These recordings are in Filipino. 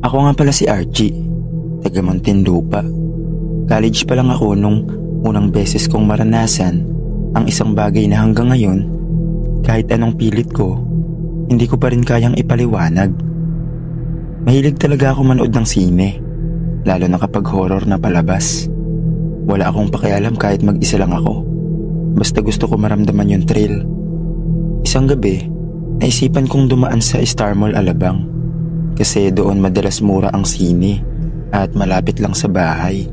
Ako nga pala si Archie, taga Muntinlupa. College pa lang ako nung unang beses kong maranasan ang isang bagay na hanggang ngayon, kahit anong pilit ko, hindi ko pa rin kayang ipaliwanag. Mahilig talaga ako manood ng sine, lalo na kapag horror na palabas. Wala akong pakialam kahit mag-isa lang ako. Basta gusto ko maramdaman yung thrill. Isang gabi, naisipan kong dumaan sa Star Mall Alabang kasi doon madalas mura ang sine at malapit lang sa bahay.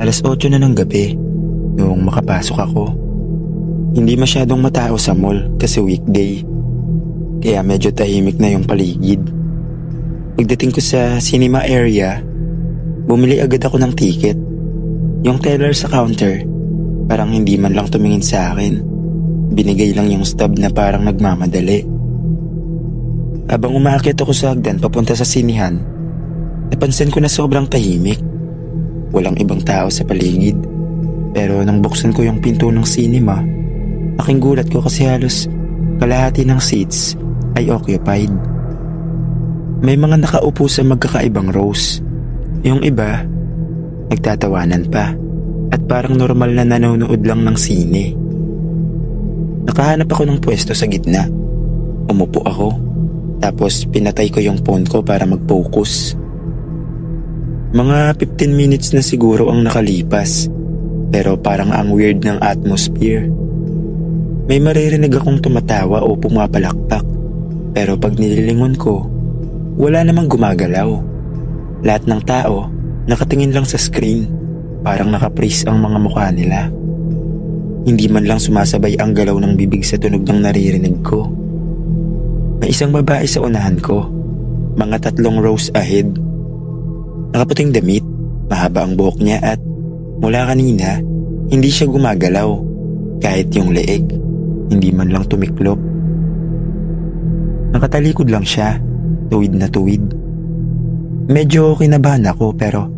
Alas 8 na ng gabi nung makapasok ako. Hindi masyadong matao sa mall kasi weekday, kaya medyo tahimik na yung paligid. Pagdating ko sa cinema area, bumili agad ako ng ticket. Yung teller sa counter, parang hindi man lang tumingin sa akin. Binigay lang yung stub na parang nagmamadali. Habang umaakyat ako sa hagdan papunta sa sinihan, napansin ko na sobrang tahimik. Walang ibang tao sa paligid. Pero nang buksan ko yung pinto ng cinema, aking gulat ko kasi halos kalahati ng seats ay occupied. May mga nakaupo sa magkakaibang rows. Yung iba, nagtatawanan pa at parang normal na nanonood lang ng sine. Nakahanap ako ng pwesto sa gitna. Umupo ako, tapos pinatay ko yung phone ko para mag-focus. Mga 15 minutes na siguro ang nakalipas, pero parang ang weird ng atmosphere. May maririnig akong tumatawa o pumapalakpak, pero pag nililingon ko, wala namang gumagalaw. Lahat ng tao nakatingin lang sa screen, parang nakapraise ang mga mukha nila. Hindi man lang sumasabay ang galaw ng bibig sa tunog ng naririnig ko. May isang babae sa unahan ko, mga 3 rows ahead. Nakaputing damit, mahaba ang buhok niya at mula kanina, hindi siya gumagalaw. Kahit yung leeg, hindi man lang tumiklop. Nakatalikod lang siya, tuwid na tuwid. Medyo kinabahan ako pero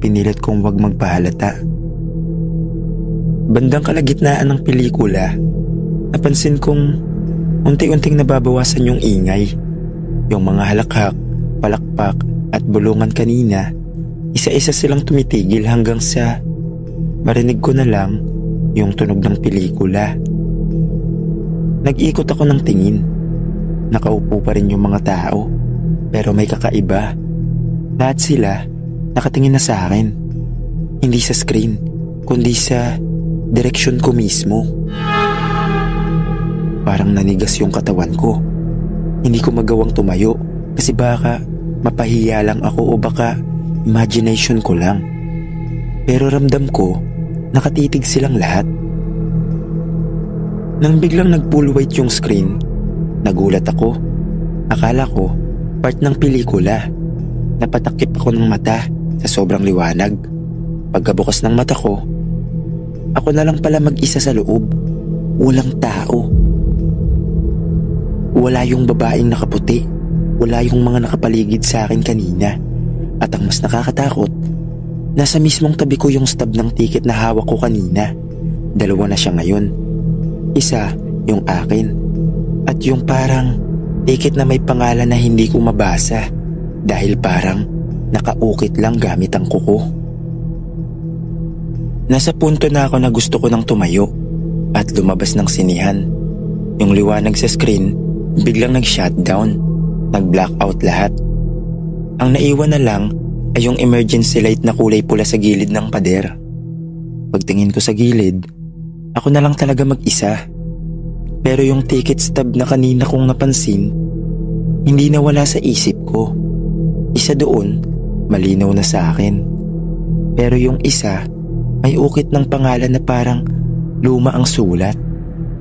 pinilit kong wag magpahalata. Bandang kalagitnaan ng pelikula, napansin kong unti-unting nababawasan yung ingay. Yung mga halakhak, palakpak at bulungan kanina, isa-isa silang tumitigil hanggang sa marinig ko na lang yung tunog ng pelikula. Nag-ikot ako ng tingin. Nakaupo pa rin yung mga tao, pero may kakaiba. Lahat sila nakatingin na sa akin. Hindi sa screen, kundi sa direksyon ko mismo. Parang nanigas yung katawan ko. Hindi ko magawang tumayo kasi baka mapahiya lang ako o baka imagination ko lang. Pero ramdam ko, nakatitig silang lahat. Nang biglang nag-full white yung screen, nagulat ako. Akala ko part ng pelikula. Napatakip ako ng mata sa sobrang liwanag. Pagkabukas ng mata ko, ako na lang pala mag-isa sa loob. Walang tao. Wala yung babaeng nakaputi. Wala yung mga nakapaligid sa akin kanina. At ang mas nakakatakot, nasa mismong tabi ko yung stub ng ticket na hawak ko kanina. 2 na siya ngayon. Isa yung akin. At yung parang ticket na may pangalan na hindi ko mabasa dahil parang nakaukit lang gamit ang kuko. Nasa punto na ako na gusto ko nang tumayo at lumabas ng sinihan. Yung liwanag sa screen biglang nag-shutdown, nag-blackout lahat. Ang naiwan na lang ay yung emergency light na kulay pula sa gilid ng pader. Pagtingin ko sa gilid, ako na lang talaga mag-isa. Pero yung ticket stub na kanina kong napansin, hindi nawala sa isip ko. Isa doon, malinaw na sa akin. Pero yung isa, may ukit ng pangalan na parang luma ang sulat.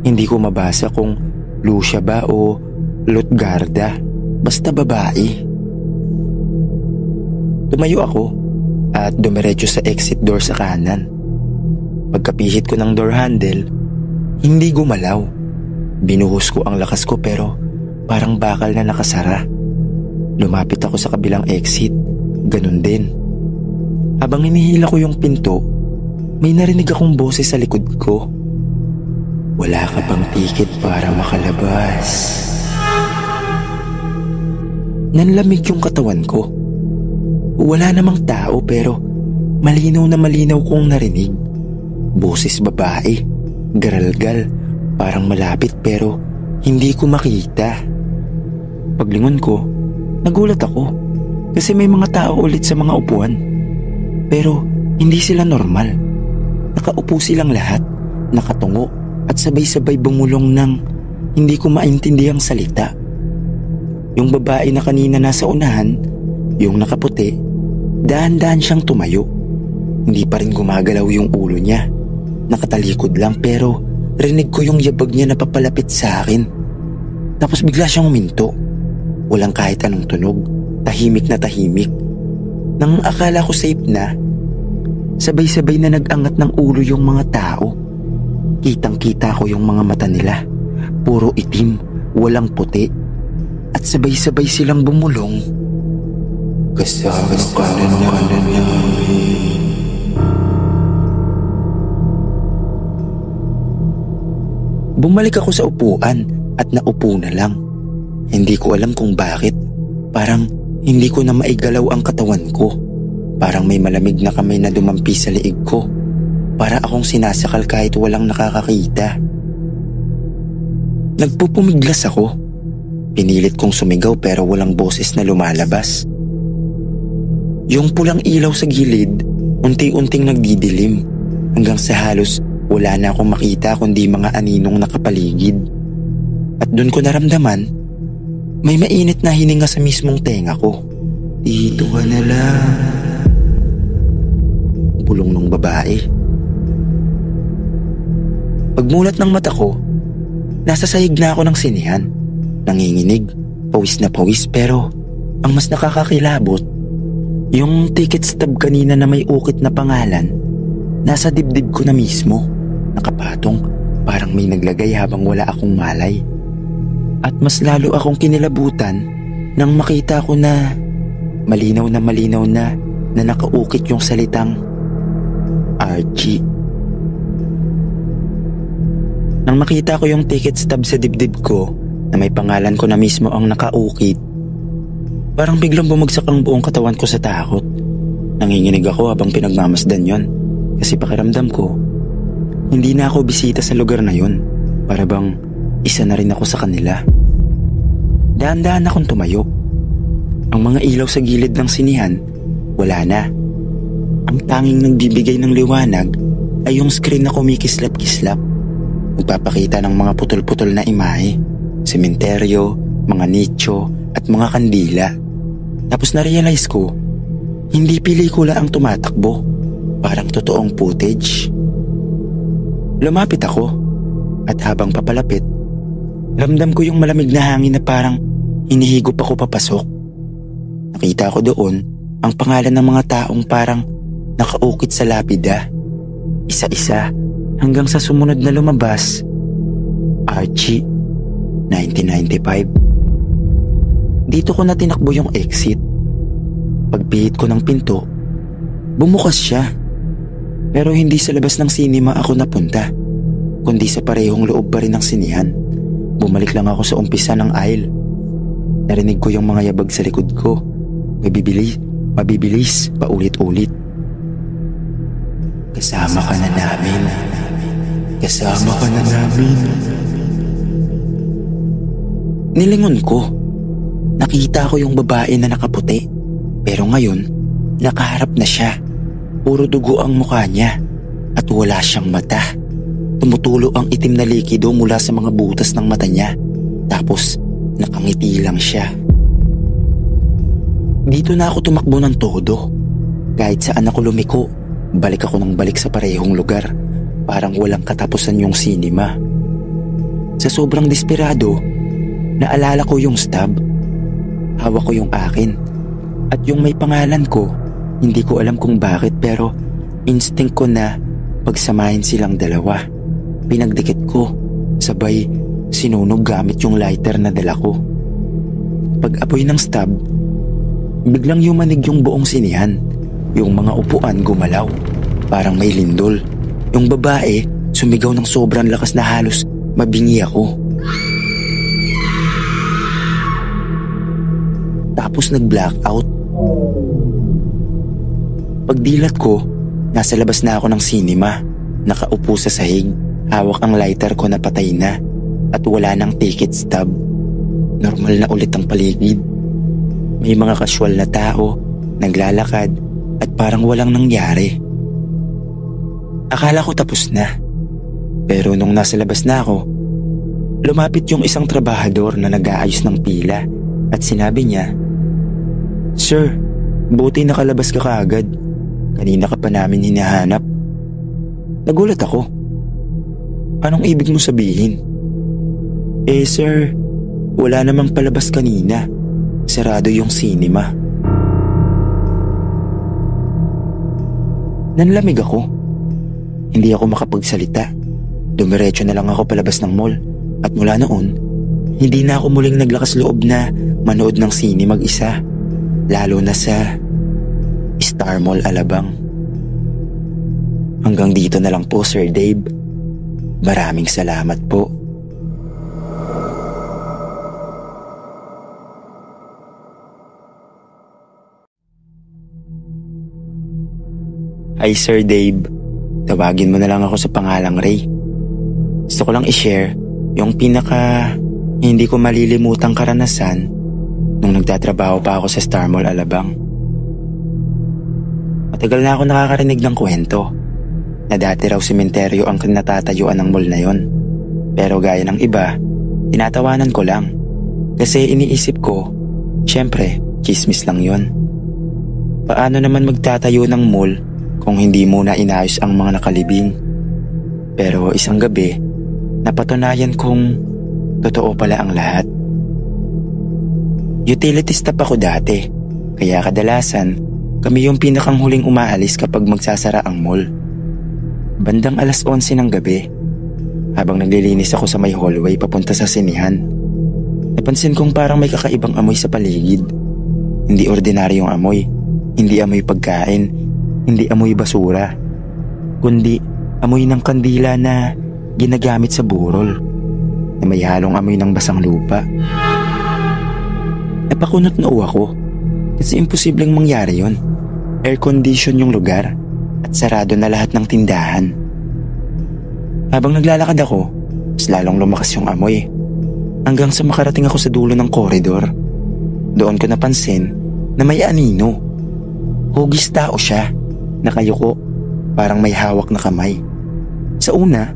Hindi ko mabasa kung Lucia ba o Lutgarda. Basta babae. Tumayo ako at dumiretso sa exit door sa kanan. Pagkapihit ko ng door handle, hindi gumalaw. Binuhos ko ang lakas ko pero parang bakal na nakasara. Lumapit ako sa kabilang exit, ganun din. Habang hinihila ko yung pinto, may narinig akong boses sa likod ko. Wala ka bang ticket para makalabas? Nanlamig yung katawan ko. Wala namang tao pero malinaw na malinaw kong narinig. Boses babae, garalgal, parang malapit pero hindi ko makita. Paglingon ko, nagulat ako kasi may mga tao ulit sa mga upuan. Pero hindi sila normal. Nakaupo silang lahat, nakatungo at sabay-sabay bumulong ng hindi ko maintindihang salita. Yung babae na kanina nasa unahan, yung nakaputi, dahan-dahan siyang tumayo. Hindi pa rin gumagalaw yung ulo niya. Nakatalikod lang pero rinig ko yung yabag niya na papalapit sa akin. Tapos bigla siyang huminto. Walang kahit anong tunog, tahimik na tahimik. Nang akala ko safe na, sabay-sabay na nag-angat ng ulo yung mga tao. Kitang-kita ko yung mga mata nila. Puro itim, walang puti. At sabay-sabay silang bumulong. Kasama ka na namin. Bumalik ako sa upuan at naupo na lang. Hindi ko alam kung bakit. Parang hindi ko na maigalaw ang katawan ko. Parang may malamig na kamay na dumampi sa liig ko. Para akong sinasakal kahit walang nakakakita. Nagpupumiglas ako. Pinilit kong sumigaw pero walang boses na lumalabas. Yung pulang ilaw sa gilid, unti-unting nagdidilim. Hanggang sa halos wala na akong makita kundi mga aninong nakapaligid. At doon ko naramdaman, may mainit na hininga sa mismong tenga ko. Dito ka na lang. Bulong ng babae. Pagmulat ng mata ko, nasa sahig na ako ng sinihan. Nanginginig, pawis na pawis pero ang mas nakakakilabot, yung ticket stub kanina na may ukit na pangalan, nasa dibdib ko na mismo, nakapatong parang may naglagay habang wala akong malay. At mas lalo akong kinilabutan nang makita ko na malinaw na nakaukit yung salitang Archie. Nang makita ko yung ticket stub sa dibdib ko na may pangalan ko na mismo ang nakaukit, parang biglang bumagsak ang buong katawan ko sa takot. Nanginginig ako habang pinagmamasdan yon kasi pakiramdam ko hindi na ako bisita sa lugar na yon. Para bang isa na rin ako sa kanila. Dahan-dahan akong tumayo. Ang mga ilaw sa gilid ng sinihan, wala na. Ang tanging nagbibigay ng liwanag ay yung screen na kumikislap-kislap. Nagpapakita ng mga putol-putol na imahe, sementeryo, mga nicho at mga kandila. Tapos na-realize ko, hindi pelikula ang tumatakbo, parang totoong footage. Lumapit ako at habang papalapit, ramdam ko yung malamig na hangin na parang hinihigop ako papasok. Nakita ko doon ang pangalan ng mga taong parang nakaukit sa lapida. Isa-isa hanggang sa sumunod na lumabas, Archie, 1995. Dito ko na tinakbo yung exit. Pagpihit ko ng pinto, bumukas siya. Pero hindi sa labas ng sinima ako napunta, kundi sa parehong loob pa rin ng sinihan. Bumalik lang ako sa umpisa ng aisle. Narinig ko yung mga yabag sa likod ko. Mabibilis, paulit-ulit. Kasama ka na namin. Kasama ka na namin. Nilingon ko. Nakita ko yung babae na nakaputi. Pero ngayon, nakaharap na siya. Puro dugo ang mukha niya. At wala siyang mata. Tumutulo ang itim na likido mula sa mga butas ng mata niya. Tapos, nakangiti lang siya. Dito na ako tumakbo ng todo. Kahit saan ako lumiko, balik ako ng balik sa parehong lugar. Parang walang katapusan yung sinima. Sa sobrang desperado, naalala ko yung stub. Hawak ko yung akin. At yung may pangalan ko, hindi ko alam kung bakit pero instinct ko na pagsamahin silang dalawa. Pinagdikit ko, sabay sinunog gamit yung lighter na dala ko. Pag-apoy ng stub, biglang yumanig yung buong sinihan. Yung mga upuan gumalaw, parang may lindol. Yung babae sumigaw ng sobrang lakas na halos mabingi ako. tapos nag-blackout. Pagdilat ko, nasa labas na ako ng sinima, nakaupo sa sahig, hawak ang lighter ko na patay na at wala nang ticket stub. Normal na ulit ang paligid. May mga casual na tao, naglalakad at parang walang nangyari. Akala ko tapos na. Pero nung nasa labas na ako, lumapit yung isang trabahador na nag-aayos ng pila at sinabi niya, "Sir, buti nakalabas ka kaagad. Kanina ka pa namin hinahanap." Nagulat ako. Anong ibig mo sabihin? Sir, wala namang palabas kanina. Sarado yung sinima. Nanlamig ako. Hindi ako makapagsalita. Dumiretso na lang ako palabas ng mall. At mula noon, hindi na ako muling naglakas loob na manood ng sine mag-isa. Lalo na sa Star Mall Alabang. Hanggang dito na lang po, Sir Dave. Maraming salamat po. Hi Sir Dave, tawagin mo na lang ako sa pangalang Ray. Gusto ko lang i-share yung pinaka hindi ko malilimutang karanasan nung nagtatrabaho pa ako sa Star Mall Alabang. Matagal na ako nakakarinig ng kwento na dati raw sementeryo ang natatayuan ng mall na yon. Pero gaya ng iba, tinatawanan ko lang kasi iniisip ko, syempre, chismis lang yon. Paano naman magtatayo ng mall kung hindi muna inayos ang mga nakalibing? Pero isang gabi, napatunayan kong totoo pala ang lahat. Utility staff ako dati, kaya kadalasan kami yung pinakang huling umaalis kapag magsasara ang mall. Bandang 11:00 ng gabi, habang naglilinis ako sa may hallway papunta sa sinihan, napansin kong parang may kakaibang amoy sa paligid. Hindi ordinaryong amoy, hindi amoy pagkain, hindi amoy basura, kundi amoy ng kandila na ginagamit sa burol, na may halong amoy ng basang lupa. Napakunot na ako kasi imposibleng mangyari yon. Air condition yung lugar at sarado na lahat ng tindahan. Habang naglalakad ako, mas lalong lumakas yung amoy hanggang sa makarating ako sa dulo ng koridor. Doon ko napansin na may anino. Hugis tao siya, nakayuko, parang may hawak na kamay. Sa una,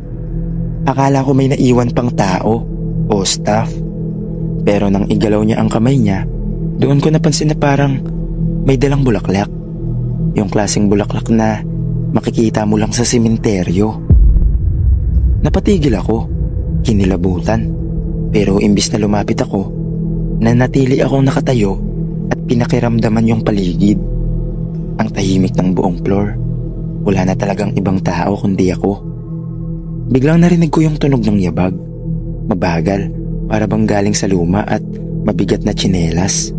akala ko may naiwan pang tao o staff. Pero nang igalaw niya ang kamay niya, doon ko napansin na parang may dalang bulaklak. Yung klaseng bulaklak na makikita mo lang sa sementeryo. Napatigil ako, kinilabutan. Pero imbis na lumapit ako, nanatili akong nakatayo at pinakiramdaman yung paligid. Ang tahimik ng buong floor. Wala na talagang ibang tao kundi ako. Biglang narinig ko yung tunog ng yabag. Mabagal, para bang galing sa luma at mabigat na tsinelas.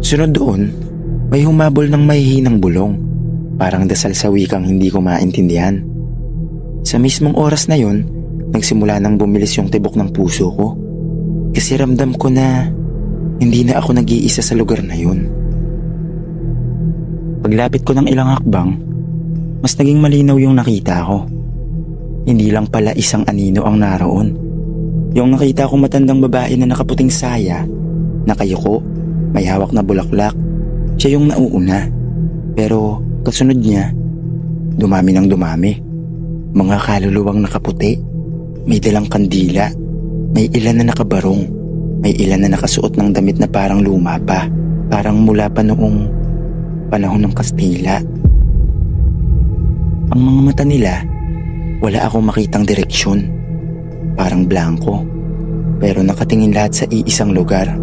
Sunod doon, may humabol ng mahihinang bulong. Parang dasal sa wikang hindi ko maintindihan. Sa mismong oras na yon, nagsimula nang bumilis yung tibok ng puso ko. Kasi ramdam ko na hindi na ako nag-iisa sa lugar na yun. Paglapit ko ng ilang hakbang, mas naging malinaw yung nakita ko. Hindi lang pala isang anino ang naroon. Yung nakita ko matandang babae na nakaputing saya, nakayuko, may hawak na bulaklak. Siya yung nauuna. Pero kasunod niya, dumami ng dumami. Mga kaluluwang nakaputi, may dalang kandila, may ilan na nakabarong, may ilan na nakasuot ng damit na parang luma pa, parang mula pa noong panahon ng Kastila. Ang mga mata nila, wala akong makitang direksyon. Parang blanco. Pero nakatingin lahat sa iisang lugar,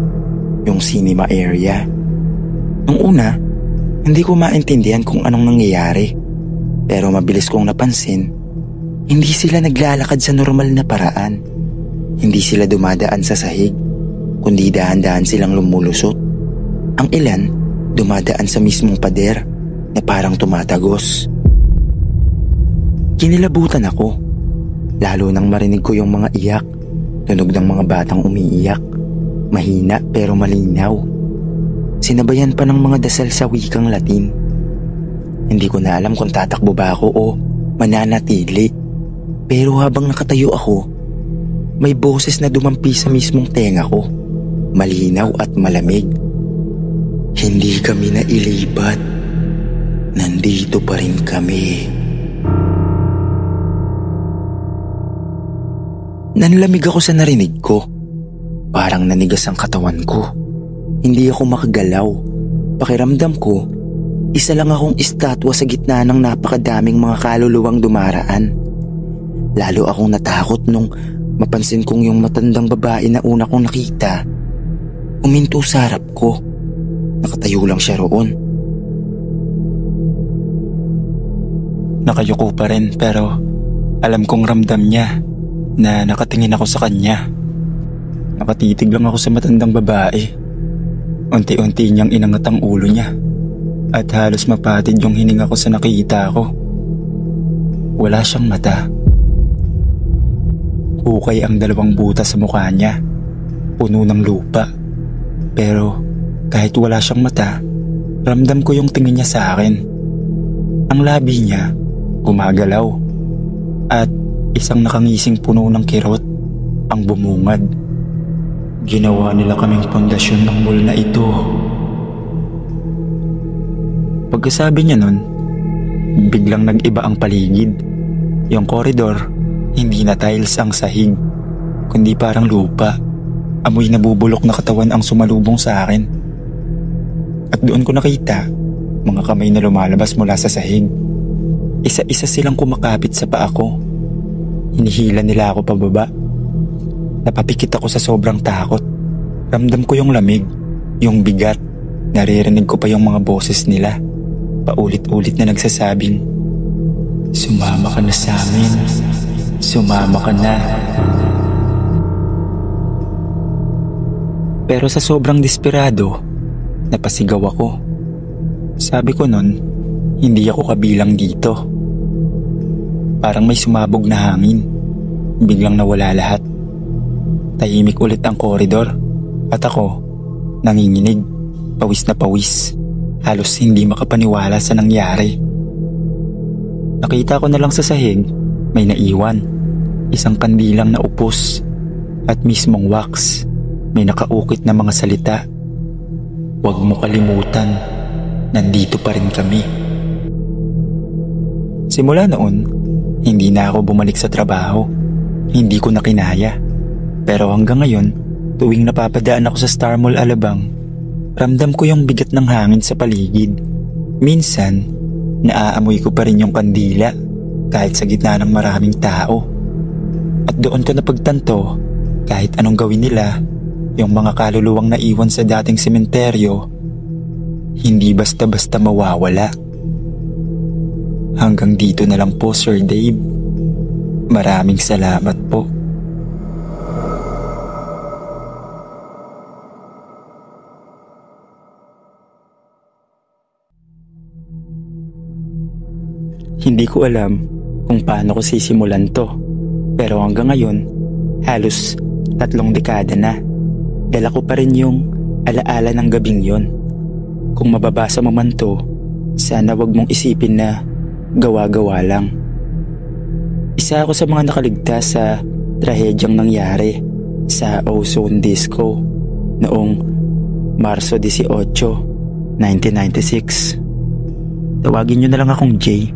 yung cinema area. Nung una, hindi ko maintindihan kung anong nangyayari. Pero mabilis kong napansin, hindi sila naglalakad sa normal na paraan. Hindi sila dumadaan sa sahig, kundi dahan-dahan silang lumulusot. Ang ilan, dumadaan sa mismong pader na parang tumatagos. Kinilabutan ako, lalo nang marinig ko yung mga iyak, tunog ng mga batang umiiyak. mahina pero malinaw. Sinabayan pa ng mga dasal sa wikang Latin. Hindi ko na alam kung tatakbo ba ako o mananatili. Pero habang nakatayo ako, may boses na dumampi sa mismong tenga ko. Malinaw at malamig. Hindi kami nailipat. Nandito pa rin kami. Nanlamig ako sa narinig ko. Parang nanigas ang katawan ko. Hindi ako makagalaw. Pakiramdam ko, isa lang akong estatwa sa gitna ng napakadaming mga kaluluwang dumaraan. Lalo akong natakot nung mapansin kong yung matandang babae na una kong nakita, uminto sa harap ko. Nakatayo lang siya roon. Nakayuko pa rin pero alam kong ramdam niya na nakatingin ako sa kanya. Nakatitig lang ako sa matandang babae. Unti-unti niyang inangat ang ulo niya at halos mapatid yung hininga ko sa nakita ko. Wala siyang mata. Hukay ang dalawang butas sa mukha niya, puno ng lupa. Pero kahit wala siyang mata, ramdam ko yung tingin niya sa akin. Ang labi niya gumagalaw at isang nakangising puno ng kirot ang bumungad. Ginawa nila kaming pundasyon ng mall na ito. Pagkasabi niya nun, biglang nag-iba ang paligid. Yung koridor, hindi na tiles ang sahig, kundi parang lupa. Amoy nabubulok na katawan ang sumalubong sa akin. At doon ko nakita mga kamay na lumalabas mula sa sahig. Isa-isa silang kumakapit sa paa ko. Hinihila nila ako pababa. Napapikit ako sa sobrang takot. Ramdam ko yung lamig, yung bigat. Naririnig ko pa yung mga boses nila. Paulit-ulit na nagsasabing, "Sumama ka na sa amin. Sumama ka na." Pero sa sobrang desperado, napasigaw ako. Sabi ko nun, hindi ako kabilang dito. Parang may sumabog na hangin. Biglang nawala lahat. Tahimik ulit ang koridor at ako nanginginig, pawis na pawis. Halos hindi makapaniwala sa nangyari. Nakita ko na lang sa sahig, may naiwan. Isang kandilang na upos at mismong wax. May nakaukit na mga salita. "Huwag mo kalimutan, nandito pa rin kami." Simula noon, hindi na ako bumalik sa trabaho. Hindi ko na kinaya. Pero hanggang ngayon, tuwing napapadaan ako sa Star Mall Alabang, ramdam ko yung bigat ng hangin sa paligid. Minsan, naaamoy ko pa rin yung kandila kahit sa gitna ng maraming tao. At doon ko napagtanto, kahit anong gawin nila, yung mga kaluluwang naiwan sa dating sementeryo, hindi basta-basta mawawala. Hanggang dito na lang po, Sir Dave. Maraming salamat po. Hindi ko alam kung paano ko sisimulan to. Pero hanggang ngayon, halos 3 dekada na. Dala ko pa rin yung alaala ng gabing yon. Kung mababasa mo man to, sana wag mong isipin na gawa-gawa lang. Isa ako sa mga nakaligtas sa trahedyang nangyari sa Ozone Disco noong Marso 18, 1996. Tawagin nyo na lang akong Jay.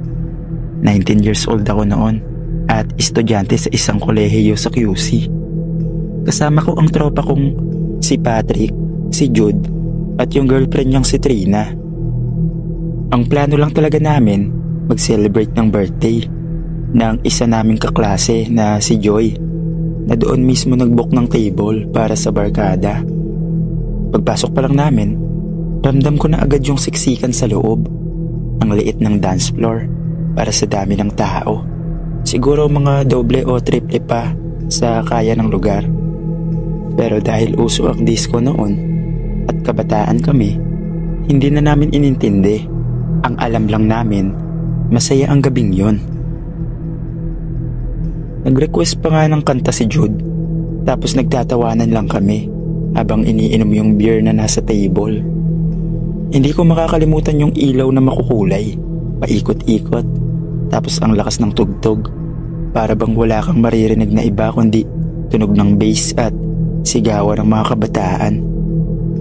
19 years old ako noon at estudyante sa isang kolehiyo sa QC. Kasama ko ang tropa kong si Patrick, si Jude at yung girlfriend niyang si Trina. Ang plano lang talaga namin mag-celebrate ng birthday ng isa naming kaklase na si Joy, na doon mismo nag-book ng table para sa barkada. Pagpasok pa lang namin, ramdam ko na agad yung siksikan sa loob. Ang liit ng dance floor para sa dami ng tao. Siguro mga doble o triple pa sa kaya ng lugar. Pero dahil uso ang disco noon at kabataan kami, hindi na namin inintindi. Ang alam lang namin, masaya ang gabing yon. Nag-request pa nga ng kanta si Jude, tapos nagtatawanan lang kami. habang iniinom yung beer na nasa table. Hindi ko makakalimutan yung ilaw na makukulay, paikot-ikot, tapos ang lakas ng tugtog. Para bang wala kang maririnig na iba kundi tunog ng bass at sigawan ng mga kabataan.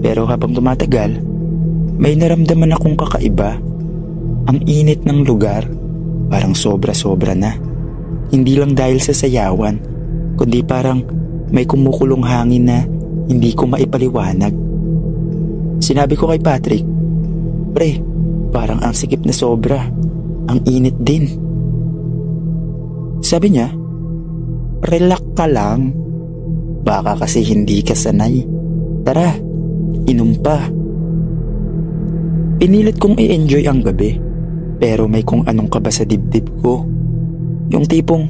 Pero habang tumatagal, may naramdaman akong kakaiba. Ang init ng lugar, parang sobra-sobra na. Hindi lang dahil sa sayawan, kundi parang may kumukulong hangin na hindi ko maipaliwanag. Sinabi ko kay Patrick, "Pre, parang ang sikip na sobra. Ang init din." Sabi niya, "Relax ka lang. Baka kasi hindi ka sanay. Tara, inom pa." Pinilit kong i-enjoy ang gabi, pero may kung anong kaba sa dibdib ko. Yung tipong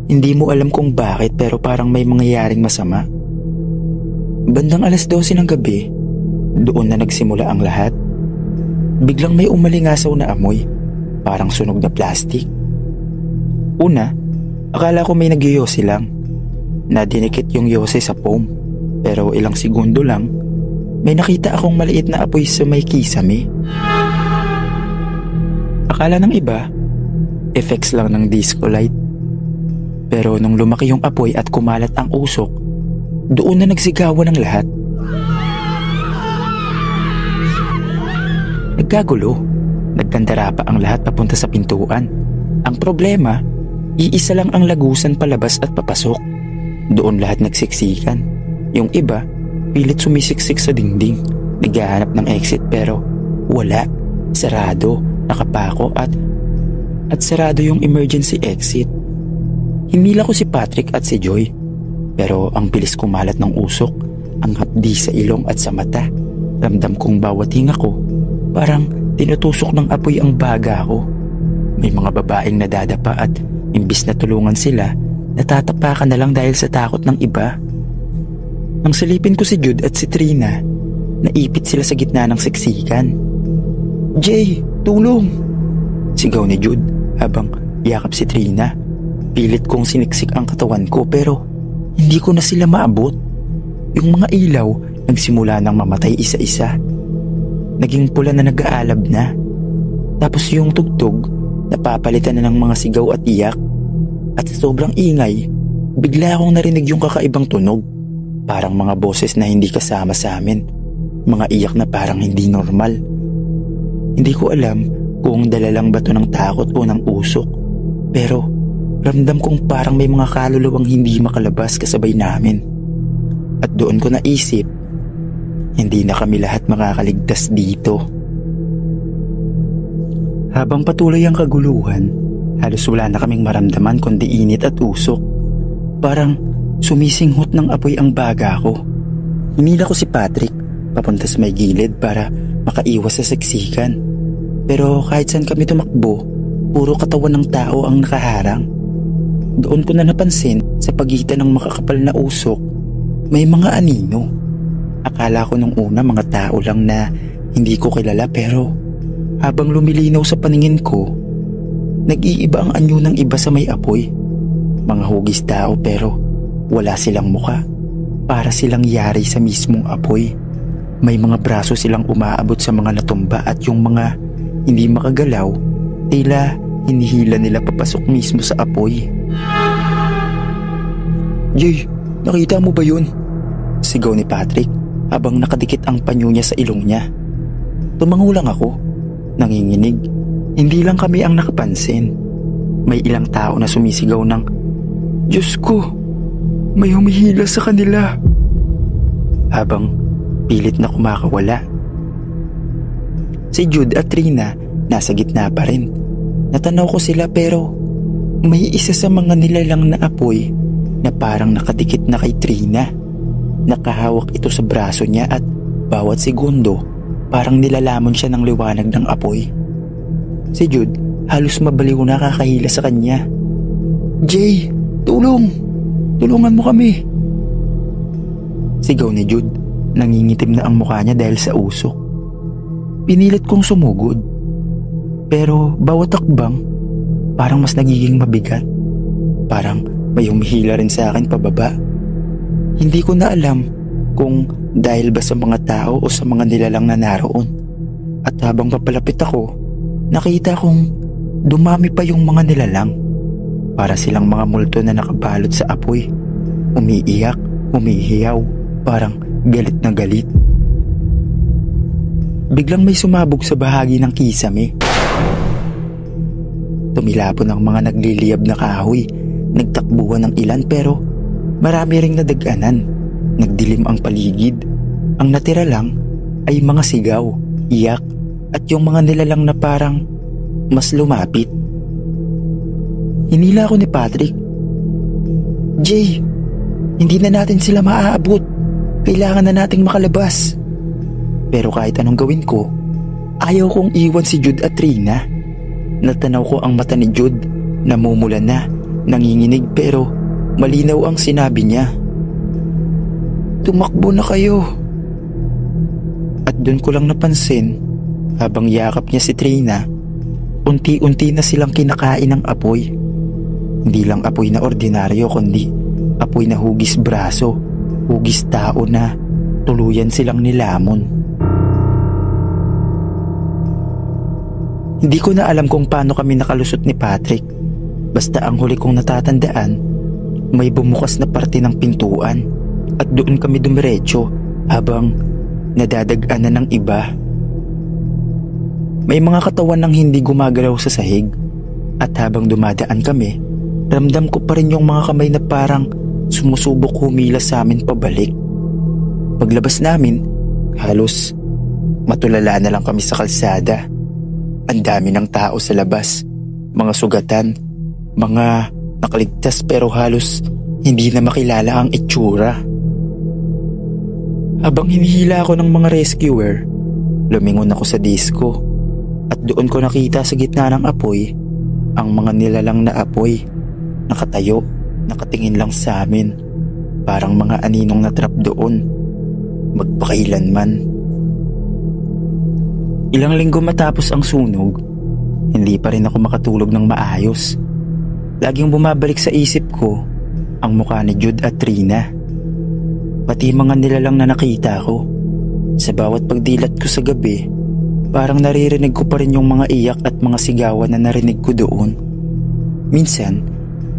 hindi mo alam kung bakit pero parang may mangyayaring masama. Bandang 12:00 ng gabi, doon na nagsimula ang lahat. Biglang may umalingasaw na amoy, parang sunog na plastic. Una, akala ko may nagyoyose lang. Nadinikit yung yose sa foam, pero ilang segundo lang, may nakita akong maliit na apoy sa may kisame. Akala ng iba, effects lang ng disco light. Pero nung lumaki yung apoy at kumalat ang usok, doon na nagsigawan ng lahat. Nagkagulo, nagdandara pa ang lahat papunta sa pintuan. Ang problema, iisa lang ang lagusan palabas at papasok. Doon lahat nagsiksikan. Yung iba, pilit sumisiksik sa dingding, naghahanap ng exit pero wala. Sarado, nakapako at sarado yung emergency exit. Hinila ko si Patrick at si Joy, pero ang bilis kumalat ng usok, ang hapdi sa ilong at sa mata. Ramdam kong bawat hinga ko, parang tinutusok ng apoy ang baga ko. May mga babaeng nadadapa at imbis na tulungan sila, natatapakan na lang dahil sa takot ng iba. Nang silipin ko si Jude at si Trina, naipit sila sa gitna ng siksikan. "Jay, tulong!" sigaw ni Jude habang yakap si Trina. Pilit kong siniksik ang katawan ko pero hindi ko na sila maabot. Yung mga ilaw nagsimula nang mamatay isa-isa. Naging pula na nag-aalab na. Tapos yung tugtog napapalitan na ng mga sigaw at iyak. At sa sobrang ingay, bigla akong narinig yung kakaibang tunog. Parang mga boses na hindi kasama sa amin. Mga iyak na parang hindi normal. Hindi ko alam kung dala lang ba to ng takot o ng usok. Pero ramdam kong parang may mga kaluluwang hindi makalabas kasabay namin. At doon ko naisip, hindi na kami lahat makakaligtas dito. Habang patuloy ang kaguluhan, halos wala na kaming maramdaman kundi init at usok. Parang sumisinghot ng apoy ang baga ko. Hinila ko si Patrick papunta sa may gilid para makaiwas sa siksikan. Pero kahit saan kami tumakbo, puro katawan ng tao ang nakaharang. Doon ko na napansin sa pagitan ng makakapal na usok, may mga anino. Akala ko nung una mga tao lang na hindi ko kilala pero habang lumilinaw sa paningin ko, nag-iiba ang anyo ng iba sa may apoy. Mga hugis tao pero wala silang muka. Para silang yari sa mismong apoy. May mga braso silang umaabot sa mga natumba at yung mga hindi makagalaw, tila hinihila nila papasok mismo sa apoy. "Jay, nakita mo ba yun?" sigaw ni Patrick habang nakadikit ang panyo niya sa ilong niya. Tumango lang ako, nanginginig. Hindi lang kami ang nakapansin. May ilang tao na sumisigaw ng, "Diyos ko, may humihila sa kanila," habang pilit na kumakawala. Si Jude at Trina nasa gitna pa rin. Natanaw ko sila pero may isa sa mga nilalang na apoy na parang nakadikit na kay Trina. Nakahawak ito sa braso niya at bawat segundo parang nilalamon siya ng liwanag ng apoy. Si Jude halos mabaliw na kakahila sa kanya. "Jay, tulong! Tulungan mo kami!" sigaw ni Jude. Nangingitim na ang mukha niya dahil sa usok. Pinilit kong sumugod. Pero bawat takbang, parang mas nagiging mabigat. Parang may humihila rin sa akin pababa. Hindi ko na alam kung dahil ba sa mga tao o sa mga nilalang na naroon. At habang papalapit ako, nakita kong dumami pa yung mga nilalang. Para silang mga multo na nakabalot sa apoy. Umiiyak, humihiyaw, parang galit na galit. Biglang may sumabog sa bahagi ng kisame. Tumilapon ang mga nagliliyab na kahoy. Nagtakbuhan ng ilan pero marami ring nadaganan. Nagdilim ang paligid. Ang natira lang ay mga sigaw, iyak at yung mga nilalang na parang mas lumapit. Hinila ako ni Patrick. Jay, hindi na natin sila maaabot. Kailangan na nating makalabas. Pero kahit anong gawin ko, ayaw kong iwan si Jude at Trina. Natanaw ko ang mata ni Jude, namumula na, nanginginig pero malinaw ang sinabi niya. Tumakbo na kayo. At doon ko lang napansin, habang yakap niya si Trina, unti-unti na silang kinakain ng apoy. Hindi lang apoy na ordinaryo kundi apoy na hugis braso, hugis tao na tuluyan silang nilamon. Hindi ko na alam kung paano kami nakalusot ni Patrick. Basta ang huli kong natatandaan, may bumukas na parte ng pintuan at doon kami dumiretso habang nadadagan na ng iba. May mga katawan ng hindi gumagalaw sa sahig at habang dumadaan kami, ramdam ko pa rin yung mga kamay na parang sumusubok humilas sa amin pabalik. Paglabas namin, halos matulala na lang kami sa kalsada. Ang dami ng tao sa labas, mga sugatan, mga nakaligtas pero halos hindi na makilala ang itsura. Habang hinihila ako ng mga rescuer, lumingon ako sa disco at doon ko nakita sa gitna ng apoy ang mga nilalang na apoy. Nakatayo, nakatingin lang sa amin, parang mga aninong natrap doon, magpakailanman. Ilang linggo matapos ang sunog, hindi pa rin ako makatulog ng maayos. Laging bumabalik sa isip ko ang mukha ni Jude at Trina, pati mga nilalang na nakita ko. Sa bawat pagdilat ko sa gabi, parang naririnig ko pa rin yung mga iyak at mga sigawan na narinig ko doon. Minsan,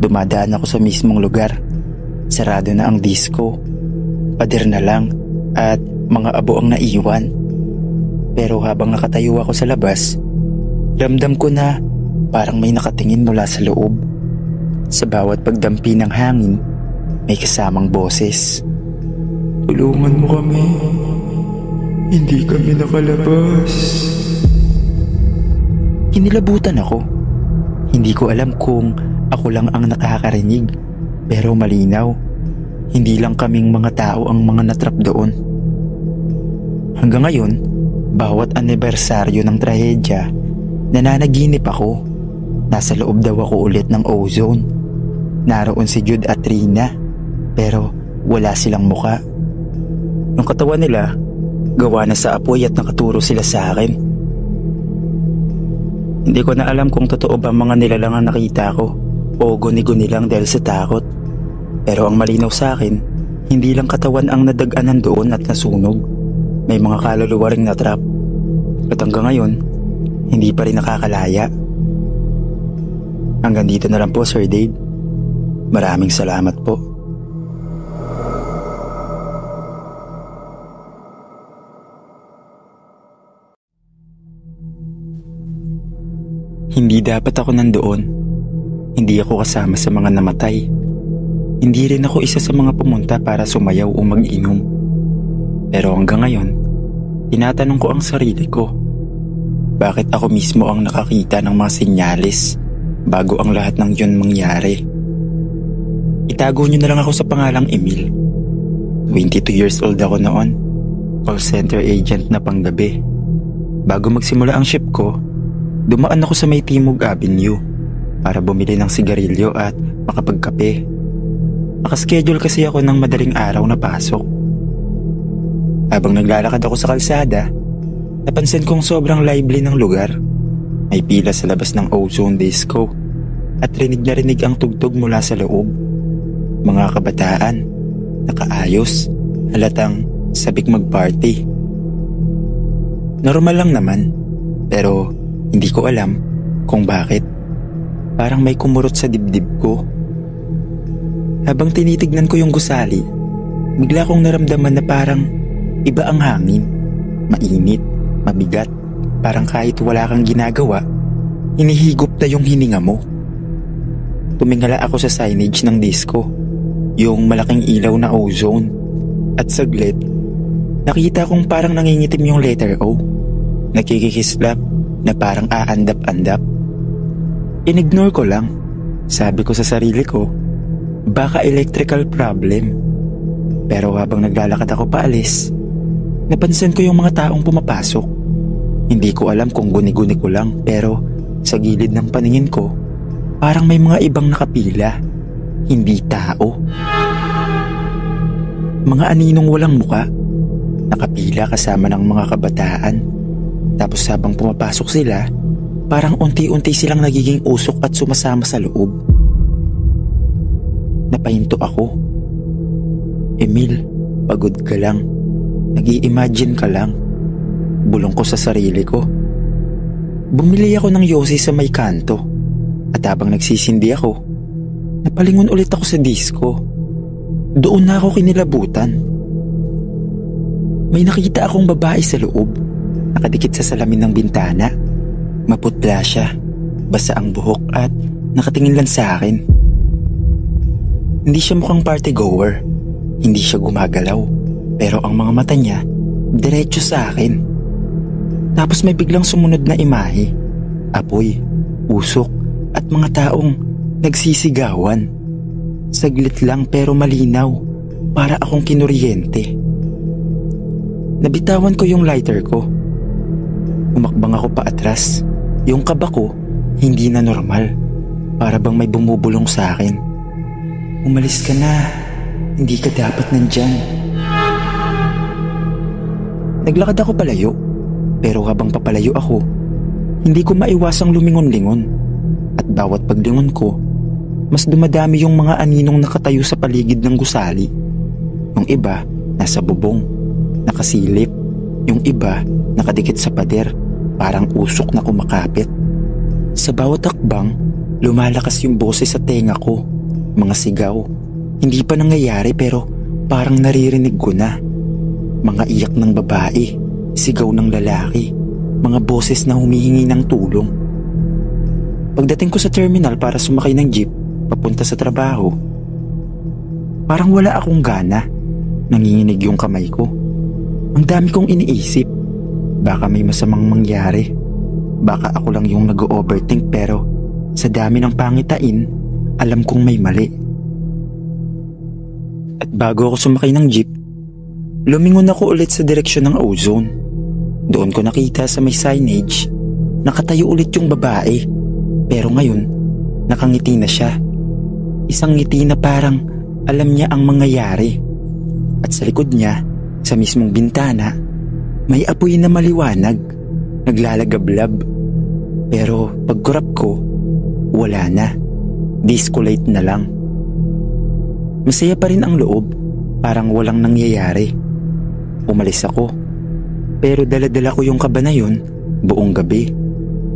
dumadaan ako sa mismong lugar. Sarado na ang disco. Pader na lang at mga abo ang naiwan. Pero habang nakatayo ako sa labas, ramdam ko na parang may nakatingin mula sa loob. Sa bawat pagdampi ng hangin, may kasamang boses. Tulungan mo kami. Hindi kami nakalabas. Kinilabutan ako. Hindi ko alam kung ako lang ang nakakarinig, pero malinaw. Hindi lang kaming mga tao ang mga natrap doon. Hanggang ngayon, bawat anibersaryo ng trahedya, nananaginip ako. Nasa loob daw ako ulit ng ozone. Naroon si Jude at Trina, pero wala silang muka. Yung katawan nila, gawa na sa apoy at nakaturo sila sa akin. Hindi ko na alam kung totoo ba mga nilalang ang nakita ko o guni-guni lang dahil sa takot. Pero ang malinaw sa akin, hindi lang katawan ang nadaganan doon at nasunog. May mga kaluluwa ring natrap. At hanggang ngayon, hindi pa rin nakakalaya. Hanggang dito na lang po, Sir Dave. Maraming salamat po. Hindi dapat ako nandoon. Hindi ako kasama sa mga namatay. Hindi rin ako isa sa mga pumunta para sumayaw o mag-inom. Pero hanggang ngayon, tinatanong ko ang sarili ko. Bakit ako mismo ang nakakita ng mga senyales bago ang lahat ng yun mangyari? Itago niyo na lang ako sa pangalang Emil. 22 years old ako noon. Call center agent na panggabi. Bago magsimula ang shift ko, dumaan ako sa may Timog Avenue para bumili ng sigarilyo at makapagkape. Nakaschedule kasi ako ng madaling araw na pasok. Habang naglalakad ako sa kalsada, napansin kong sobrang lively ng lugar. May pila sa labas ng Ozone Disco at rinig na rinig ang tugtog mula sa loob. Mga kabataan, nakaayos, halatang sabik mag-party. Normal lang naman, pero hindi ko alam kung bakit. Parang may kumurot sa dibdib ko. Habang tinitignan ko yung gusali, bigla kong naramdaman na parang iba ang hangin. Mainit, mabigat, parang kahit wala kang ginagawa, hinihigop na yung hininga mo. Tumingala ako sa signage ng disco, yung malaking ilaw na ozone. At saglit, nakita kong parang nangingitim yung letter O. Nakikikislap na parang aandap-andap. Inignore ko lang. Sabi ko sa sarili ko, baka electrical problem. Pero habang naglalakad ako paalis, napansin ko yung mga taong pumapasok. Hindi ko alam kung guni-guni ko lang, pero sa gilid ng paningin ko, parang may mga ibang nakapila. Hindi tao. Mga aninong walang muka, nakapila kasama ng mga kabataan. Tapos habang pumapasok sila, parang unti-unti silang nagiging usok at sumasama sa loob. Napahinto ako. Emil, pagod ka lang. Nag-i-imagine ka lang. Bulong ko sa sarili ko. Bumili ako ng yosi sa may kanto. At habang nagsisindi ako, napalingon ulit ako sa disco. Doon na ako kinilabutan. May nakita akong babae sa loob, nakadikit sa salamin ng bintana. Maputla siya, basa ang buhok at nakatingin lang sa akin. Hindi siya mukhang party goer, hindi siya gumagalaw, pero ang mga mata niya diretso sa akin. Tapos may biglang sumunod na imahe, apoy, usok at mga taong nagsisigawan. Saglit lang pero malinaw, para akong kinuryente. Nabitawan ko yung lighter ko. Umakbang ako pa atras. Yung kaba ko, hindi na normal. Para bang may bumubulong sa akin. Umalis ka na. Hindi ka dapat nandyan. Naglakad ako palayo. Pero habang papalayo ako, hindi ko maiwasang lumingon-lingon. At bawat paglingon ko, mas dumadami yung mga aninong nakatayo sa paligid ng gusali. Yung iba, nasa bubong, nakasilip. Yung iba, nakadikit sa pader, parang usok na kumakapit. Sa bawat hakbang, lumalakas yung boses sa tenga ko. Mga sigaw. Hindi pa nangyayari pero parang naririnig ko na. Mga iyak ng babae, sigaw ng lalaki, mga boses na humihingi ng tulong. Pagdating ko sa terminal para sumakay ng jeep, papunta sa trabaho, parang wala akong gana. Nanginginig yung kamay ko. Ang dami kong iniisip. Baka may masamang mangyari. Baka ako lang yung nag-overthink pero sa dami ng pangitain, alam kong may mali. At bago ako sumakay ng jeep, lumingon ako ulit sa direksyon ng ozone. Doon ko nakita sa may signage, nakatayo ulit yung babae. Pero ngayon, nakangiti na siya. Isang ngiti na parang alam niya ang mangyayari. At sa likod niya, sa mismong bintana, may apoy na maliwanag, naglalagablab. Pero pagkurap ko, wala na. Disco light na lang. Masaya pa rin ang loob, parang walang nangyayari. Umalis ako. Pero dala-dala ko yung kaba na yun buong gabi.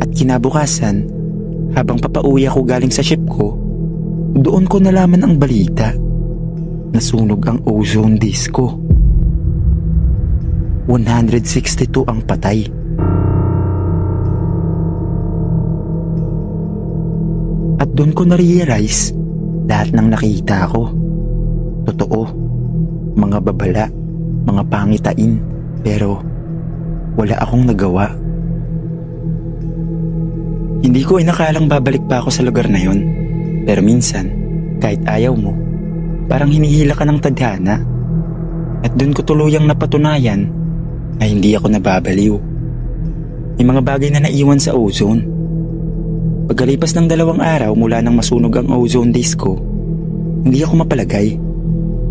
At kinabukasan, habang papauwi ako galing sa ship ko, doon ko nalaman ang balita. Nasunog ang ozone disco. 162 ang patay. At doon ko na-realize lahat ng nakita ko. Totoo. Mga babala, mga pangitain, pero wala akong nagawa. Hindi ko inakalang babalik pa ako sa lugar na yon. Pero minsan, kahit ayaw mo, parang hinihila ka ng tadhana. At doon ko tuluyang napatunayan na hindi ako nababaliw. May mga bagay na naiwan sa ozone. Pagkalipas ng 2 araw mula nang masunog ang ozone disco, hindi ako mapalagay.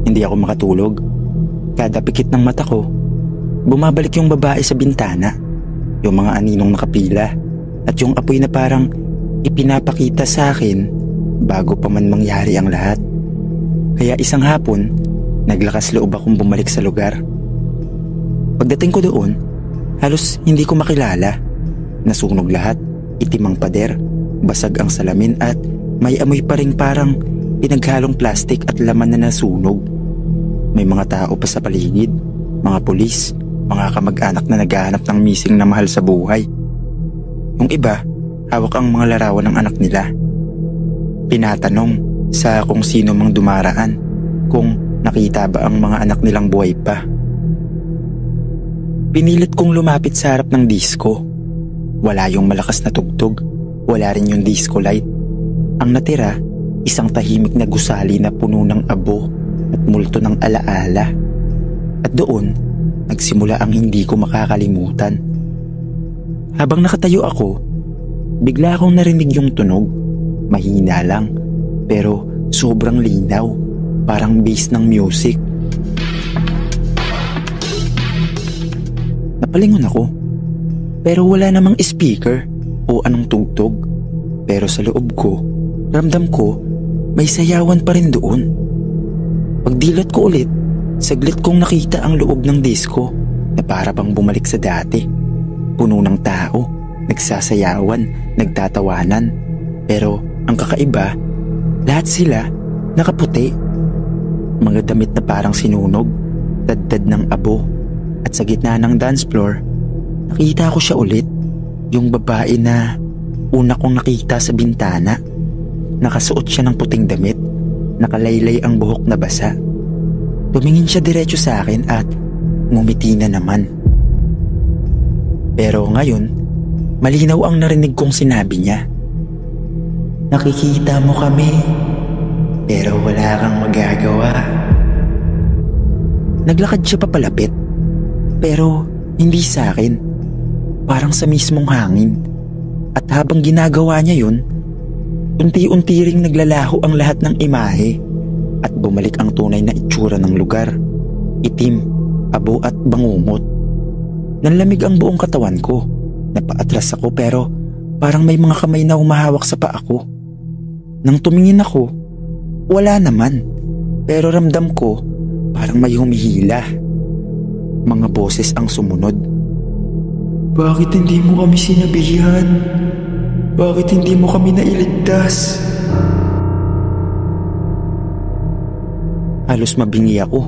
Hindi ako makatulog. Kada pikit ng mata ko, bumabalik yung babae sa bintana, yung mga aninong nakapila, at yung apoy na parang ipinapakita sa akin bago pa man mangyari ang lahat. Kaya isang hapon, Naglakas loob akong bumalik sa lugar. Pagdating ko doon, halos hindi ko makilala. Nasunog lahat, itim ang pader, basag ang salamin at may amoy pa ring parang pinaghalong plastik at laman na nasunog. May mga tao pa sa paligid, mga pulis, mga kamag-anak na naghahanap ng missing na mahal sa buhay. Yung iba, hawak ang mga larawan ng anak nila. Tinatanong sa kung sino mang dumaraan kung nakita ba ang mga anak nilang buhay pa. Pinilit kong lumapit sa harap ng disco. Wala yung malakas na tugtog, wala rin yung disco light. Ang natira, isang tahimik na gusali na puno ng abo at multo ng alaala. At doon, nagsimula ang hindi ko makakalimutan. Habang nakatayo ako, bigla akong narinig yung tunog. Mahina lang, pero sobrang linaw, parang bass ng music. Napalingon ako, pero wala namang speaker o anong tugtog. Pero sa loob ko, ramdam ko may sayawan pa rin doon. Pagdilat ko ulit, saglit kong nakita ang loob ng disco na para bang bumalik sa dati. Puno ng tao, nagsasayawan, nagtatawanan. Pero ang kakaiba, lahat sila nakaputi. Mga damit na parang sinunog, daddad ng abo. At sa gitna ng dance floor, nakita ko siya ulit. Yung babae na una kong nakita sa bintana. Nakasuot siya ng puting damit, nakalaylay ang buhok na basa. Tumingin siya diretso sa akin at ngumiti na naman. Pero ngayon, malinaw ang narinig kong sinabi niya. Nakikita mo kami, pero wala kang magagawa. Naglakad siya papalapit, pero hindi sa akin. Parang sa mismong hangin. At habang ginagawa niya yun, unti-unti ring naglalaho ang lahat ng imahe at bumalik ang tunay na itsura ng lugar. Itim, abo at bangungot. Nanlamig ang buong katawan ko. Napaatras ako pero parang may mga kamay na humahawak sa paa ko. Nang tumingin ako, wala naman. Pero ramdam ko parang may humihila. Mga boses ang sumunod. Bakit hindi mo kami sinabihan? Bakit hindi mo kami nailigtas? Halos mabingi ako.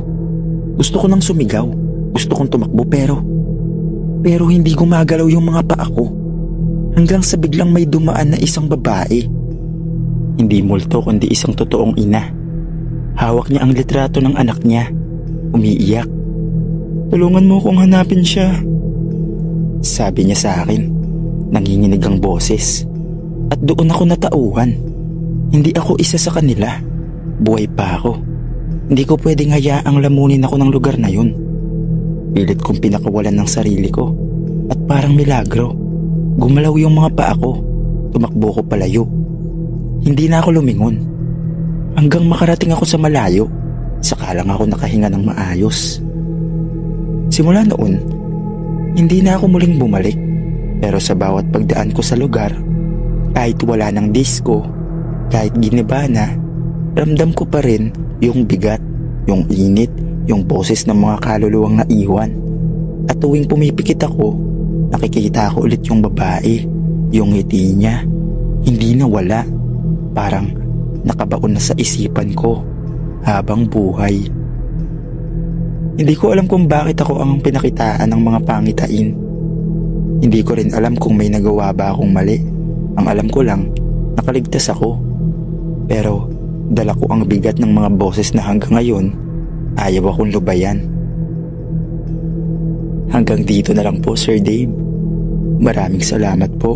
Gusto ko nang sumigaw. Gusto kong tumakbo pero hindi gumagalaw yung mga paa ko. Hanggang sa biglang may dumaan na isang babae. Hindi multo kundi isang totoong ina. Hawak niya ang litrato ng anak niya. Umiiyak. Tulungan mo kong hanapin siya. Sabi niya sa akin. Nanginginig ang boses. At doon ako natauhan. Hindi ako isa sa kanila. Buhay pa ako. Hindi ko pwedeng hayaang lamunin ako ng lugar na yun. Pilit kong pinakawalan ng sarili ko. At parang milagro, gumalaw yung mga paa ko. Tumakbo ko palayo. Hindi na ako lumingon. Hanggang makarating ako sa malayo, saka lang ako nakahinga ng maayos. Simula noon, hindi na ako muling bumalik. Pero sa bawat pagdaan ko sa lugar, kahit wala ng disco, kahit giniba na, ramdam ko pa rin yung bigat, yung init, yung boses ng mga kaluluwang naiwan. At tuwing pumipikit ako, nakikita ko ulit yung babae, yung ngiti niya, hindi nawala. Parang nakabaon na sa isipan ko habang buhay. Hindi ko alam kung bakit ako ang pinakitaan ng mga pangitain. Hindi ko rin alam kung may nagawa ba akong mali. Ang alam ko lang, nakaligtas ako. Pero dala ko ang bigat ng mga boses na hanggang ngayon, ayaw akong lubayan. Hanggang dito na lang po, Sir Dave. Maraming salamat po.